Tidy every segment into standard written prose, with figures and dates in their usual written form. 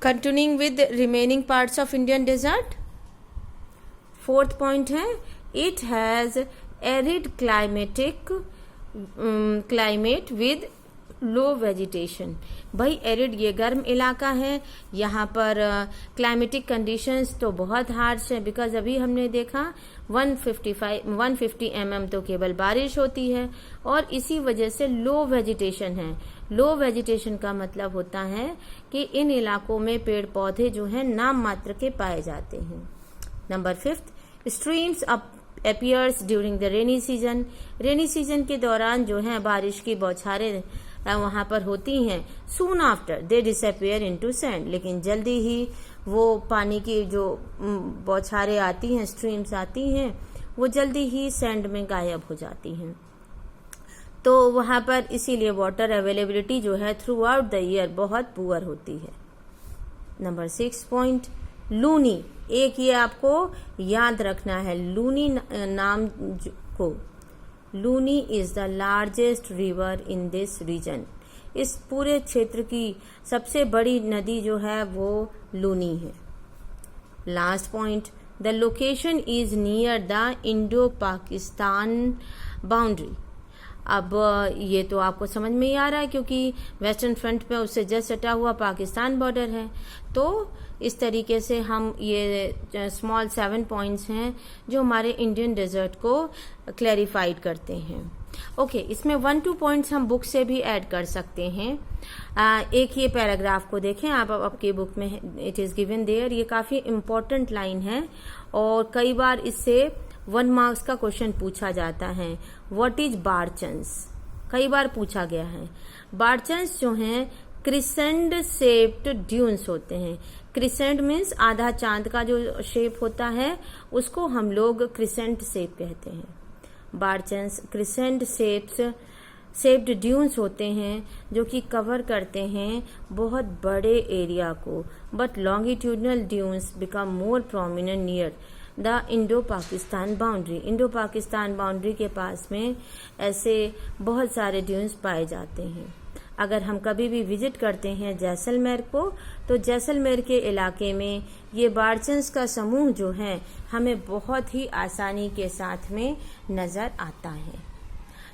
Continuing with remaining parts of Indian desert. Fourth point है it has arid climate with low vegetation. भाई arid ये गर्म इलाका है, यहाँ पर क्लाइमेटिक कंडीशंस तो बहुत हार्श है, बिकॉज अभी हमने देखा 150 mm तो केवल बारिश होती है, और इसी वजह से लो वेजिटेशन है। लो वेजिटेशन का मतलब होता है कि इन इलाकों में पेड़ पौधे जो हैं नाम मात्र के पाए जाते हैं। Number 5, streams appears during the rainy season. Rainy season के दौरान जो है बारिश की बौछारें वहां पर होती हैं। Soon after they disappear into sand, लेकिन जल्दी ही वो पानी की जो बौछारें आती हैं, स्ट्रीम्स आती हैं, वो जल्दी ही सैंड में गायब हो जाती हैं। तो वहां पर इसीलिए वाटर अवेलेबिलिटी जो है थ्रू आउट द ईयर बहुत पुअर होती है। Number 6 point, Luni. एक ये आपको याद रखना है लूनी नाम को। Luni is the largest river in this region. इस पूरे क्षेत्र की सबसे बड़ी नदी जो है वो लूनी है। Last point, the location is near the Indo Pakistan boundary. अब ये तो आपको समझ में ही आ रहा है क्योंकि वेस्टर्न फ्रंट पे उससे जस्ट सटा हुआ पाकिस्तान बॉर्डर है। तो इस तरीके से हम ये स्मॉल 7 पॉइंट्स हैं जो हमारे इंडियन डेजर्ट को क्लैरिफाइड करते हैं। ओके, इसमें 1-2 पॉइंट्स हम बुक से भी ऐड कर सकते हैं। एक ये पैराग्राफ को देखें आप आपकी बुक में, इट इज गिवन देयर। ये काफी इम्पोर्टेंट लाइन है और कई बार इससे 1 मार्क्स का क्वेश्चन पूछा जाता है। व्हाट इज बारचंस, कई बार पूछा गया है। बारचंस जो हैं क्रिसेंट शेप्ड ड्यून्स होते हैं। क्रिसेंट मीन्स आधा चांद का जो शेप होता है उसको हम लोग क्रिसेंट शेप कहते हैं। बारचंस क्रिसेंट शेप्ड ड्यून्स होते हैं जो कि कवर करते हैं बहुत बड़े एरिया को। But longitudinal dunes become more prominent near the Indo Pakistan boundary. Indo Pakistan boundary के पास में ऐसे बहुत सारे ड्यून्स पाए जाते हैं। अगर हम कभी भी विजिट करते हैं जैसलमेर को, तो जैसलमेर के इलाके में ये बारचंस का समूह जो है हमें बहुत ही आसानी के साथ में नजर आता है।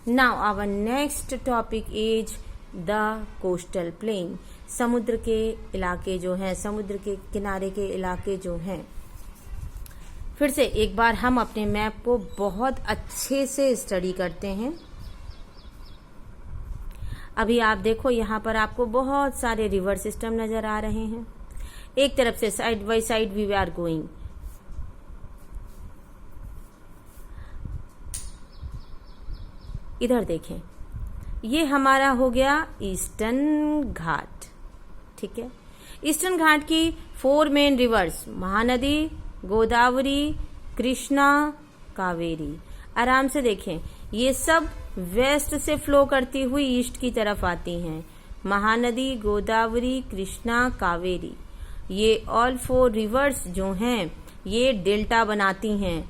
Now our next topic is the coastal plain. समुद्र के इलाके जो हैं, समुद्र के किनारे के इलाके जो हैं। फिर से एक बार हम अपने मैप को बहुत अच्छे से स्टडी करते हैं। अभी आप देखो यहाँ पर आपको बहुत सारे रिवर सिस्टम नजर आ रहे हैं। एक तरफ से side by side we are going. इधर देखें, ये हमारा हो गया ईस्टर्न घाट। ठीक है, ईस्टर्न घाट की 4 मेन रिवर्स, महानदी, गोदावरी, कृष्णा, कावेरी। आराम से देखें, ये सब वेस्ट से फ्लो करती हुई ईस्ट की तरफ आती हैं। महानदी, गोदावरी, कृष्णा, कावेरी, ये ऑल 4 रिवर्स जो हैं ये डेल्टा बनाती हैं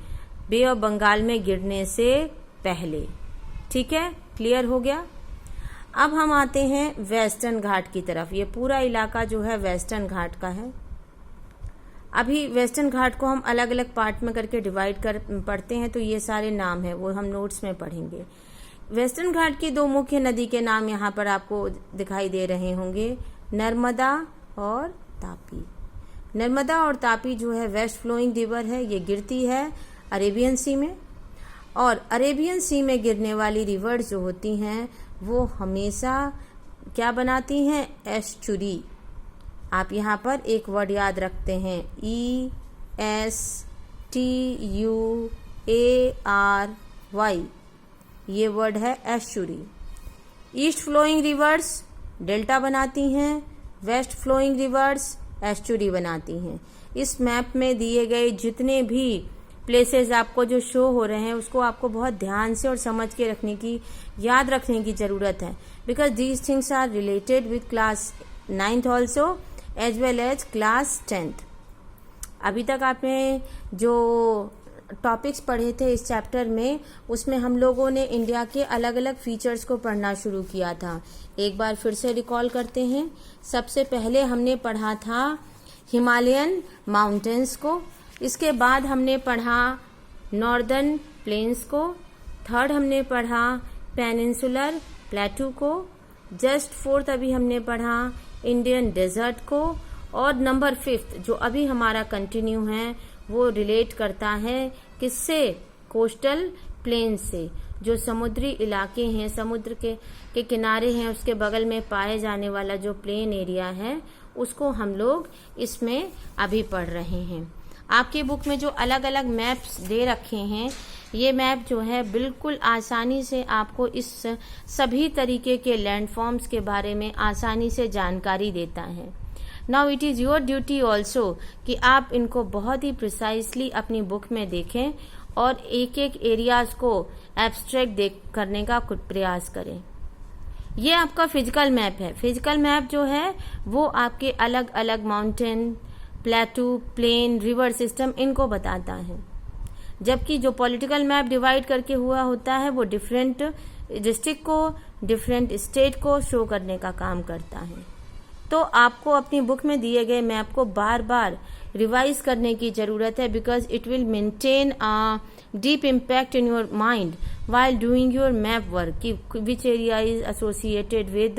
बे ऑफ बंगाल में गिरने से पहले। ठीक है, क्लियर हो गया। अब हम आते हैं वेस्टर्न घाट की तरफ। ये पूरा इलाका जो है वेस्टर्न घाट का है। अभी वेस्टर्न घाट को हम अलग अलग पार्ट में करके डिवाइड कर पढ़ते हैं, तो ये सारे नाम हैं वो हम नोट्स में पढ़ेंगे। वेस्टर्न घाट की 2 मुख्य नदी के नाम यहाँ पर आपको दिखाई दे रहे होंगे, नर्मदा और तापी। नर्मदा और तापी जो है वेस्ट फ्लोइंग रिवर है, ये गिरती है अरेबियन सी में। और अरेबियन सी में गिरने वाली रिवर्स जो होती हैं वो हमेशा क्या बनाती हैं, एस्चुरी। आप यहाँ पर एक वर्ड याद रखते हैं, ESTUARY, ये वर्ड है estuary. East flowing rivers delta बनाती हैं, वेस्ट फ्लोइंग रिवर्स एस्चुरी बनाती हैं। इस मैप में दिए गए जितने भी प्लेसेस आपको जो शो हो रहे हैं उसको आपको बहुत ध्यान से और समझ के रखने की, याद रखने की जरूरत है, because these things are related with class 9th also as well as class 10th। अभी तक आपने जो टॉपिक्स पढ़े थे इस चैप्टर में, उसमें हम लोगों ने इंडिया के अलग अलग फीचर्स को पढ़ना शुरू किया था। एक बार फिर से रिकॉल करते हैं। सबसे पहले हमने पढ़ा था हिमालयन माउंटेन्स को, इसके बाद हमने पढ़ा नॉर्दर्न प्लेन्स को, थर्ड हमने पढ़ा पेनिनसुलर प्लेटू को, जस्ट फोर्थ अभी हमने पढ़ा इंडियन डेजर्ट को, और नंबर 5 जो अभी हमारा कंटिन्यू है वो रिलेट करता है किससे, कोस्टल प्लेन से, जो समुद्री इलाके हैं, समुद्र के किनारे हैं, उसके बगल में पाए जाने वाला जो प्लेन एरिया है उसको हम लोग इसमें अभी पढ़ रहे हैं। आपकी बुक में जो अलग अलग मैप्स दे रखे हैं, ये मैप जो है बिल्कुल आसानी से आपको इस सभी तरीके के लैंडफॉर्म्स के बारे में आसानी से जानकारी देता है। Now it is your duty also कि आप इनको बहुत ही प्रिसाइसली अपनी बुक में देखें और एक एक एरियाज को एब्स्ट्रैक्ट करने का कुछ प्रयास करें। ये आपका फिजिकल मैप है। फिजिकल मैप जो है वो आपके अलग अलग mountain, plateau, plain, river system इनको बताता है, जबकि जो पॉलिटिकल मैप डिवाइड करके हुआ होता है वो डिफरेंट डिस्ट्रिक्ट को, डिफरेंट स्टेट को शो करने का काम करता है। तो आपको अपनी बुक में दिए गए मैप को बार बार रिवाइज करने की जरूरत है, because it will maintain a deep impact in your mind while doing your map work कि which area is associated with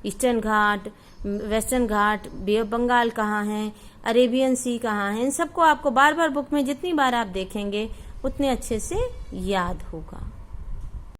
Eastern Ghat, Western Ghat, Bay of Bengal कहाँ है, अरेबियन सी कहाँ है, इन सबको आपको बार बार बुक में जितनी बार आप देखेंगे उतने अच्छे से याद होगा।